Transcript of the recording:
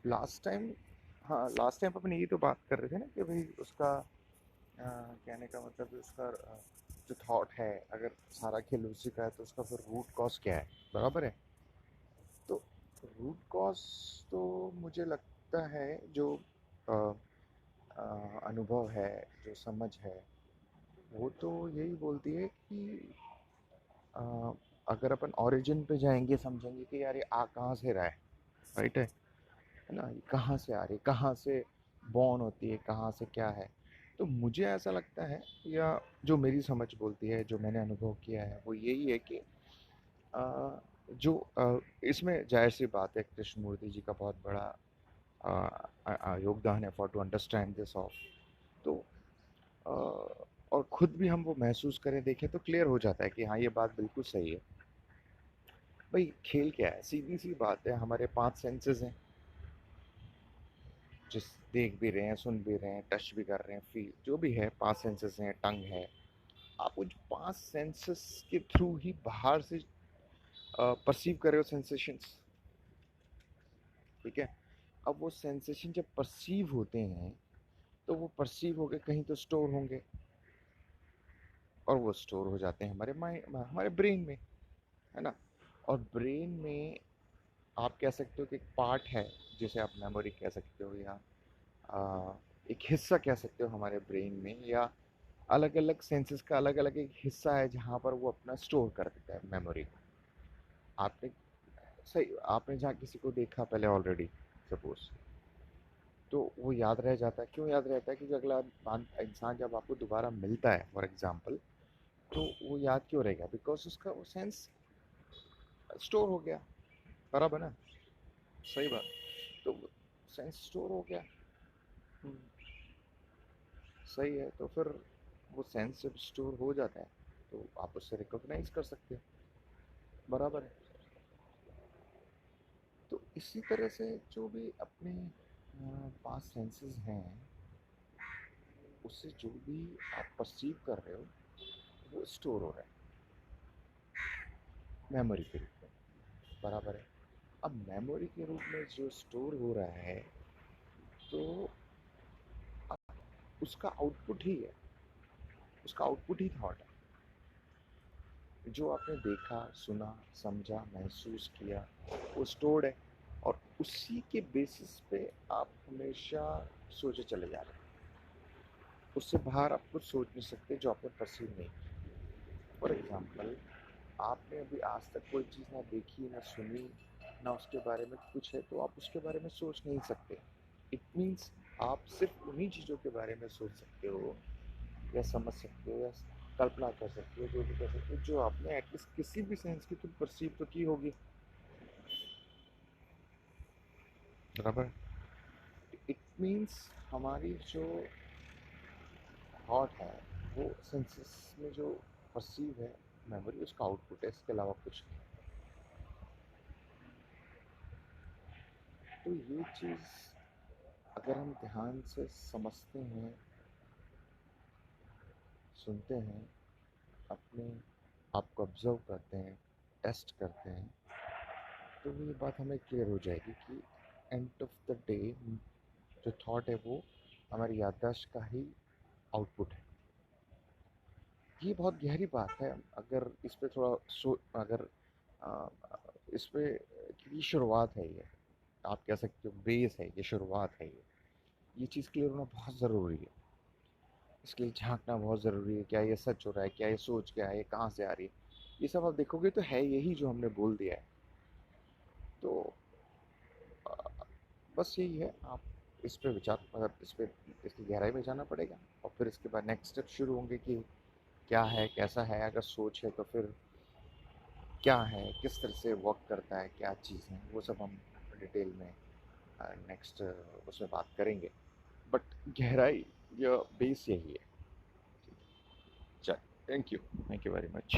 Last time, हाँ last time अपन यही तो बात कर रहे थे ना कि भाई उसका कहने का मतलब उसका जो थॉट है, अगर सारा खेल उसी का है तो उसका फिर रूट कॉज क्या है, बराबर है। तो रूट कॉज तो मुझे लगता है जो अ, अनुभव है, जो समझ है, वो तो यही बोलती है कि अ, अगर अपन ओरिजिन पे जाएंगे समझेंगे कि यार ये आ कहाँ से रहा है, राइट है ना, ये कहाँ से आ रही है, कहाँ से बॉर्न होती है, कहाँ से क्या है। तो मुझे ऐसा लगता है, या जो मेरी समझ बोलती है, जो मैंने अनुभव किया है, वो यही है कि अ, जो इसमें जाहिर सी बात है कृष्णमूर्ति जी का बहुत बड़ा योगदान है for to understand this of. तो अ, और खुद भी हम वो महसूस करें देखें तो क्लियर हो जाता है कि हाँ ये बात बिल्कुल सही है। भाई खेल क्या है, सीधी सी बात है, हमारे 5 सेंसेस हैं, जिस देख भी रहे हैं, सुन भी रहे हैं, टच भी कर रहे हैं, फील जो भी है, 5 सेंसेस हैं, टंग है। आप उन 5 सेंसेस के थ्रू ही बाहर से परसीव कर रहे हो सेंसेशंस, ठीक है। अब वो सेंसेशन जब परसीव होते हैं तो वो परसीव होके कहीं तो स्टोर होंगे, और वो स्टोर हो जाते हैं हमारे माइंड, हमारे ब्रेन में, है ना। और ब्रेन में आप कह सकते हो कि एक पार्ट है जिसे आप मेमोरी कह सकते हो, या एक हिस्सा कह सकते हो हमारे ब्रेन में, या अलग अलग सेंसेस का अलग अलग एक हिस्सा है जहाँ पर वो अपना स्टोर कर देता है मेमोरी को। आपने सही, आपने जहाँ किसी को देखा पहले ऑलरेडी, सपोज, तो वो याद रह जाता है। क्यों याद रहता है? क्योंकि अगला इंसान जब आपको दोबारा मिलता है फॉर एग्जाम्पल, तो वो याद क्यों रहेगा? बिकॉज उसका वो सेंस स्टोर हो गया, बराबर ना, सही बात। तो सेंस स्टोर हो गया, हम्म, सही है। तो फिर वो सेंस जब स्टोर हो जाता है तो आप उससे रिकॉग्नाइज कर सकते हो, बराबर है। तो इसी तरह से जो भी अपने 5 सेंसेस हैं, उससे जो भी आप परसीव कर रहे हो वो स्टोर हो रहा है मेमोरी के रूप में, बराबर है। अब मेमोरी के रूप में जो स्टोर हो रहा है, तो उसका आउटपुट ही है, उसका आउटपुट ही थॉट है। जो आपने देखा, सुना, समझा, महसूस किया, वो स्टोर्ड है, और उसी के बेसिस पे आप हमेशा सोचे चले जा रहे हैं। उससे बाहर आप कुछ सोच नहीं सकते जो आपने परसीव नहीं किया। फॉर एग्जाम्पल, आपने अभी आज तक कोई चीज़ ना देखी, ना सुनी, ना उसके बारे में कुछ है, तो आप उसके बारे में सोच नहीं सकते। इट मीन्स आप सिर्फ उन्हीं चीज़ों के बारे में सोच सकते हो, या समझ सकते हो, या कल्पना कर सकते हो, जो भी कर सकते हो, जो आपने एटलीस्ट किसी भी सेंस की तो परसीव तो की होगी, बराबर। इट मीन्स हमारी जो थॉट है, वो सेंसेस में जो परसीव है मेमोरी, उसका आउटपुट है, इसके अलावा कुछ नहीं। तो ये चीज़ अगर हम ध्यान से समझते हैं, सुनते हैं, अपने आप को ऑब्जर्व करते हैं, टेस्ट करते हैं, तो ये बात हमें क्लियर हो जाएगी कि एंड ऑफ द डे जो थॉट है वो हमारी याददाश्त का ही आउटपुट है। ये बहुत गहरी बात है। अगर इस पे थोड़ा अगर आ, इस पे, क्योंकि शुरुआत है ये, आप कह सकते हो बेस है ये, शुरुआत है ये चीज़ क्लियर होना बहुत ज़रूरी है। इसके लिए झांकना बहुत ज़रूरी है, क्या ये सच हो रहा है, क्या ये सोच क्या है, ये कहाँ से आ रही है। ये सब आप देखोगे तो है यही जो हमने बोल दिया है। तो आ, बस यही है। आप इस पे विचार, मतलब इस पे, इसकी गहराई में जाना पड़ेगा, और फिर इसके बाद नेक्स्ट स्टेप शुरू होंगे कि क्या है, कैसा है। अगर सोच है तो फिर क्या है, किस तरह से वर्क करता है, क्या चीज़ है, वो सब हम डिटेल में नेक्स्ट उसमें बात करेंगे। बट गहराई या बेस यही है। चल, थैंक यू वेरी मच।